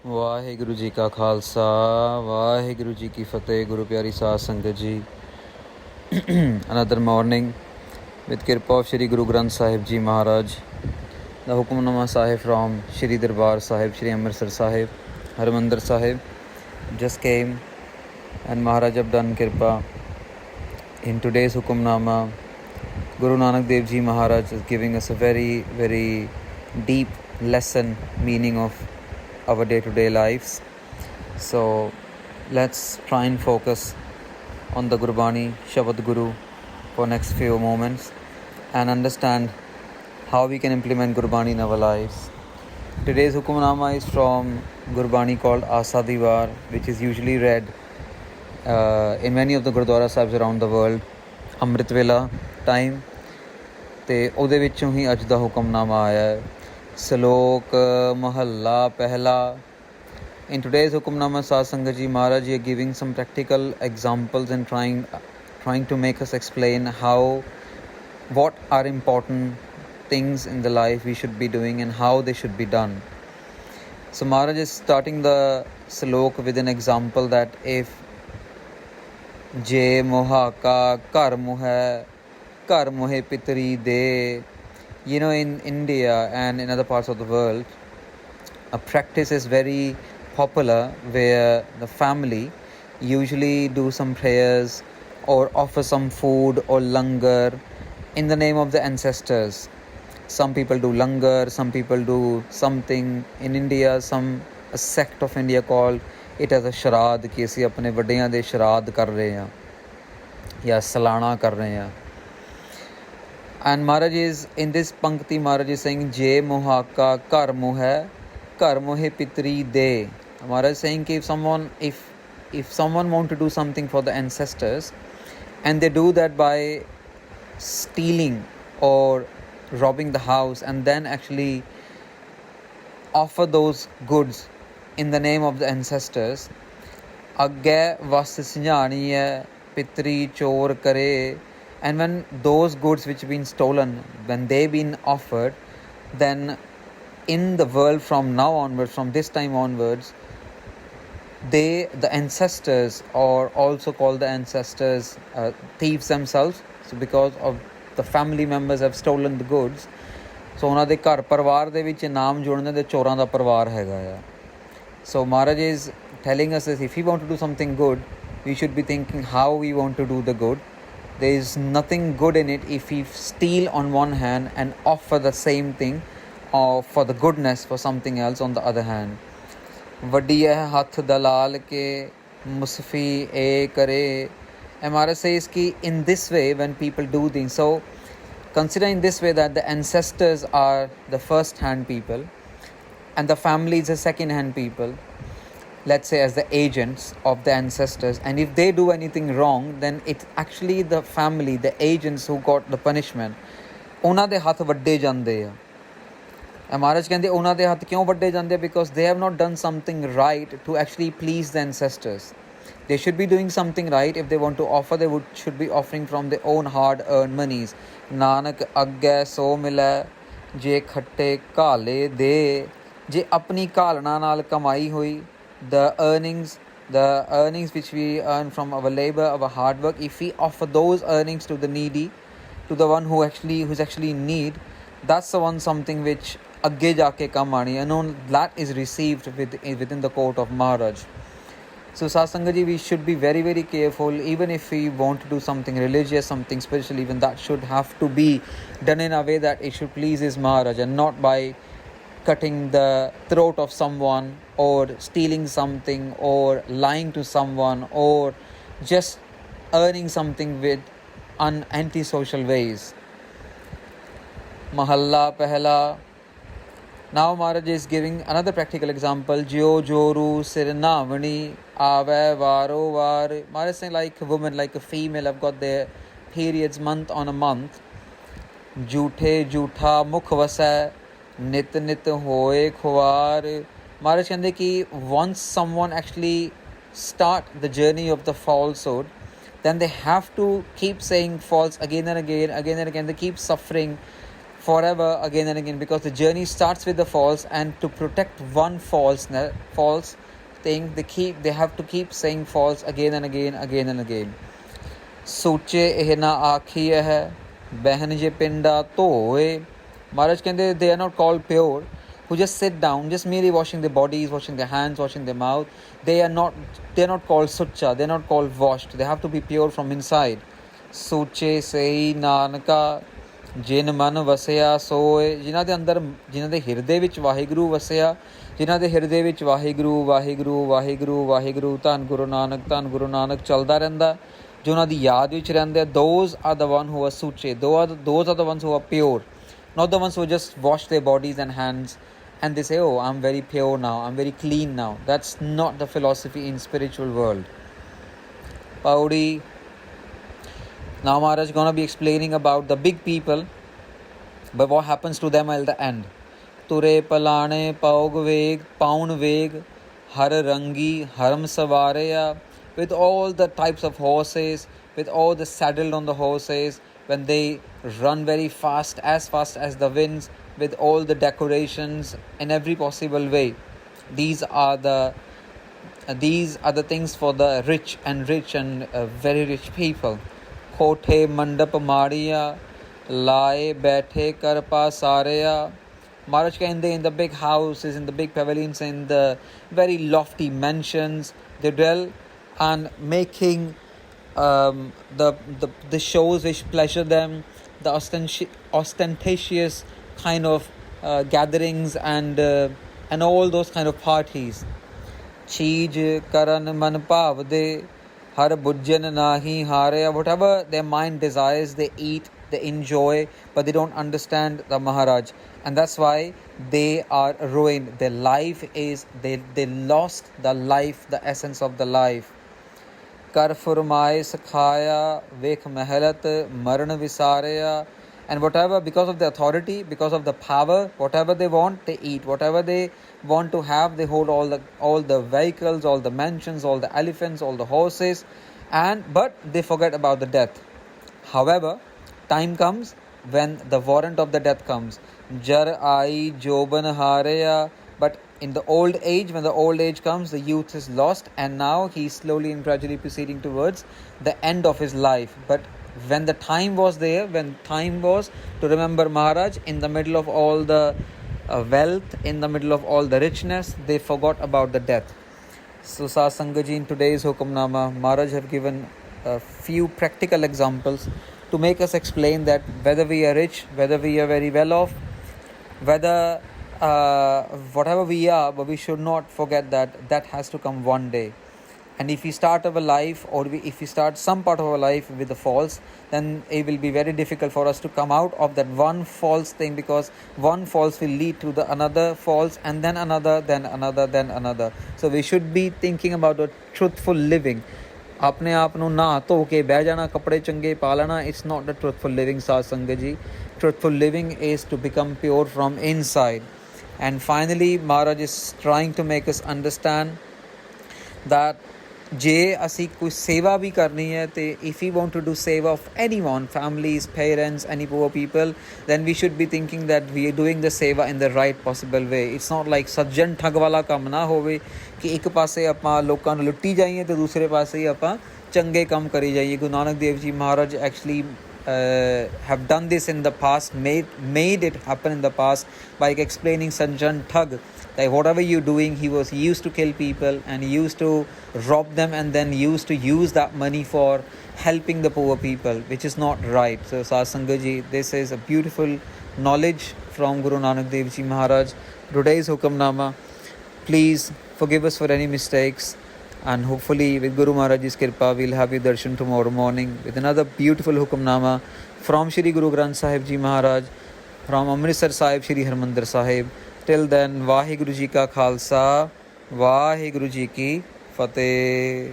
ਵਾਹਿਗੁਰੂ ਜੀ ਕਾ ਖਾਲਸਾ ਵਾਹਿਗੁਰੂ ਜੀ ਕੀ ਫਤਿਹ। ਗੁਰੂ ਪਿਆਰੀ ਸਾਧ ਸੰਗਤ ਜੀ, another morning with Kirpa of Sri Guru Granth Sahib Ji Maharaj, the Hukumnama Sahib from Sri Darbar Sahib, Sri Amritsar Sahib, Harmandir Sahib just came, and Maharaj have done Kirpa. In today's Hukumnama, Guru Nanak Dev Ji Maharaj is giving us a very, very deep lesson, meaning of our day-to-day lives. So let's try and focus on the Gurbani, Shabad Guru for next few moments and understand how we can implement Gurbani in our lives. Today's Hukumnama is from Gurbani called Asa Diwar, which is usually read in many of the Gurdwara Sahibs around the world, Amrit Vela time. ਤੇ ਉਹਦੇ ਵਿੱਚੋਂ ਹੀ ਅੱਜ ਦਾ ਹੁਕਮਨਾਮਾ ਆਇਆ ਹੈ। ਸਲੋਕ ਮਹੱਲਾ ਪਹਿਲਾ। In today's Hukumnama, Sad Sangat Ji Maharaj are giving some practical examples and trying to make us explain what are important things in the life we should be doing and how they should be done. So Maharaj is starting the slok with an example that if Je moha ka kar moha kar mohe pitri de. You know, in India and in other parts of the world, a practice is very popular where the family usually do some prayers or offer some food or langar in the name of the ancestors. Some people do langar, some people do something. In India, a sect of India called it as a shabad, कि ਅਸੀਂ ਆਪਣੇ ਵੱਡਿਆਂ ਦੇ ਸ਼ਰਾਧ ਕਰ ਰਹੇ ਹਾਂ ਜਾਂ ਸਾਲਾਨਾ ਕਰ ਰਹੇ ਹਾਂ. And Maharaj is, in this Pankti, Maharaj is saying, Je mohaka kar mohe pitri de. Maharaj is saying, if someone want to do something for the ancestors, and they do that by stealing or robbing the house, and then actually offer those goods in the name of the ancestors, agge vas sinjaniye pitri chor kare. And when those goods which have been stolen, when they've been offered, then in the world from now onwards, from this time onwards, the ancestors, or also called the ancestors thieves themselves, so because of the family members have stolen the goods, so ਉਹਨਾਂ ਦੇ ਘਰ ਪਰਿਵਾਰ ਦੇ ਵਿੱਚ ਨਾਮ ਜੁੜਨ ਦੇ ਚੋਰਾਂ ਦਾ ਪਰਿਵਾਰ ਹੈਗਾ ਆ. So Maharaj is telling us that if we want to do something good, we should be thinking how we want to do the good. There is nothing good in it if we steal on one hand and offer the same thing for the goodness for something else on the other hand. Vadi hai hath dalal ke musfi e kare. Maharaj says ki in this way, when people do things, so consider in this way that the ancestors are the first hand people and the family is the second hand people, let's say as the agents of the ancestors, and if they do anything wrong, then it's actually the family, the agents who got the punishment. ਉਹਨਾਂ ਦੇ ਹੱਥ ਵੱਡੇ ਜਾਂਦੇ ਆ. Maharaj ਕਹਿੰਦੇ ਉਹਨਾਂ ਦੇ ਹੱਥ ਕਿਉਂ ਵੱਡੇ ਜਾਂਦੇ? Because they have not done something right to actually please the ancestors. They should be doing something right. If they want to offer, they should be offering from their own hard earned monies. Nanak ਅੱਗੇ ਸੋ ਮਿਲੈ ਜੇ ਖੱਟੇ ਘਾਲੇ ਦੇ. ਜੇ ਆਪਣੀ ਘਾਲਣਾ ਨਾਲ ਕਮਾਈ ਹੋਈ, the earnings which we earn from our labor, our hard work, if we offer those earnings to the needy, to the one who's actually in need, that's the one something which agge jaake kam aani, and that is received within the court of Maharaj. So Sasangaji, we should be very, very careful. Even if we want to do something religious, something spiritual, even that should have to be done in a way that it should please his Maharaj, and not by cutting the throat of someone or stealing something or lying to someone or just earning something with anti-social ways. Mahalla pehla. Now Maharaj is giving another practical example. Jyo joru sirnavani ave varo var. Maharaj is saying, like a woman, like a female, have got their periods month on a month. Jhoothe jhootha mukh vasai nit nit hoye khwar. Maharaj ਕਹਿੰਦੇ ਕਿ once someone actually start the journey of the falsehood, then they have to keep saying false again and again. They keep suffering forever again and again, because the journey starts with the false, and to protect one false thing, they have to keep saying false again and again. Soche eh na aakhiye hai, behan je pinda toye. Maharaj kende they are not called pure, who just sit down, just merely washing their bodies, washing their hands, washing their mouth. They are not called sucha, they are not called washed. They have to be pure from inside. Soche sei Nanaka, ਜਿਨ ਮਨ ਵਸਿਆ ਸੋਏ, ਜਿਨ੍ਹਾਂ ਦੇ ਅੰਦਰ, ਜਿਨ੍ਹਾਂ ਦੇ ਹਿਰਦੇ ਵਿੱਚ ਵਾਹਿਗੁਰੂ ਵਸਿਆ, ਜਿਨ੍ਹਾਂ ਦੇ ਹਿਰਦੇ ਵਿੱਚ ਵਾਹਿਗੁਰੂ ਵਾਹਿਗੁਰੂ ਵਾਹਿਗੁਰੂ ਵਾਹਿਗੁਰੂ ਧੰਨ ਗੁਰੂ ਨਾਨਕ ਚੱਲਦਾ ਰਹਿੰਦਾ, ਜੋ ਉਹਨਾਂ ਦੀ ਯਾਦ ਵਿੱਚ ਰਹਿੰਦੇ ਆ, those are the one who are suche, those are the ones who are pure, not the ones who just wash their bodies and hands and they say, oh, I'm very pure now, I'm very clean now. That's not the philosophy in spiritual world. Paudi. Now Maharaj is going to be explaining about the big people, but what happens to them at the end. Ture palane paug veg, paun veg, har rangi, haram savareya, with all the types of horses, with all the saddled on the horses, when they run very fast as the winds, with all the decorations in every possible way. These are the things for the rich and very rich people. Kothe mandap mariya, lae bethe kar pasaraya. Maharaj in the big houses, in the big pavilions, in the very lofty mansions, they dwell and making the shows which pleasure them, the ostentatious kind of gatherings and all those kind of parties. Cheej karan man pav de. Har bujjan nahi hare. Whatever their mind desires, they eat, they enjoy, but they don't understand the Maharaj. And that's why they are ruined. Their life is, they lost the life, the essence of the life. Kar furmai sakhaya, vekh mehalat, maran visaraya. And whatever, because of the authority, because of the power, whatever they want, they eat. Whatever they want to have, they hold all the vehicles, all the mansions, all the elephants, all the horses, but they forget about the death. However, time comes when the warrant of the death comes. Jar ai joban hareya. But in the old age, when the old age comes, the youth is lost, and now he is slowly and gradually proceeding towards the end of his life. But when the time was there, when time was to remember Maharaj, in the middle of all the wealth, in the middle of all the richness, they forgot about the death. So Satsangaji, in today's Hukumnama, Maharaj have given a few practical examples to make us explain that whether we are rich, whether we are very well off, whether whatever we are, but we should not forget that has to come one day. And if we start our life, or if we start some part of our life with the false, then it will be very difficult for us to come out of that one false thing, because one false will lead to the another false, and then another, then another, then another. So we should be thinking about the truthful living. अपने आप ਨੂੰ ਨਾ ਧੋ ਕੇ ਬਹਿ ਜਾਣਾ, ਕੱਪੜੇ ਚੰਗੇ ਪਾ ਲੈਣਾ, it's not the truthful living, Sat Sangat Ji. Truthful living is to become pure from inside. And finally, Maharaj is trying to make us understand that ਜੇ ਅਸੀਂ ਕੋਈ ਸੇਵਾ ਵੀ ਕਰਨੀ ਹੈ, ਤੇ if we want to do seva of anyone, families, parents, any poor people, then we should be thinking that we are doing the seva in the right possible way. It's not like ਸੱਜਣ ਠੱਗ ਵਾਲਾ ਕੰਮ ਨਾ ਹੋਵੇ ਕਿ ਇੱਕ ਪਾਸੇ ਆਪਾਂ ਲੋਕਾਂ ਨੂੰ ਲੁੱਟੀ ਜਾਈਏ ਤੇ ਦੂਸਰੇ ਪਾਸੇ ਹੀ ਆਪਾਂ ਚੰਗੇ ਕੰਮ ਕਰੀ ਜਾਈਏ. Guru Nanak Dev Ji Maharaj actually have done this in the past, made it happen in the past by explaining Sanjan Thug, that whatever you're doing, he used to kill people and he used to rob them, and then used to use that money for helping the poor people, which is not right. So Sat Sangat Ji, this is a beautiful knowledge from Guru Nanak Dev Ji Maharaj. Today's Hukumnama, please forgive us for any mistakes. And hopefully with Guru Maharaj's Kirpa, we'll have you darshan tomorrow morning with another beautiful Hukumnama from Sri Guru Granth Sahib Ji Maharaj, from Amritsar Sahib, Sri Harimandir Sahib. Till then, Vaheguru Ji Ka Khalsa, Vaheguru Ji Ki Fateh.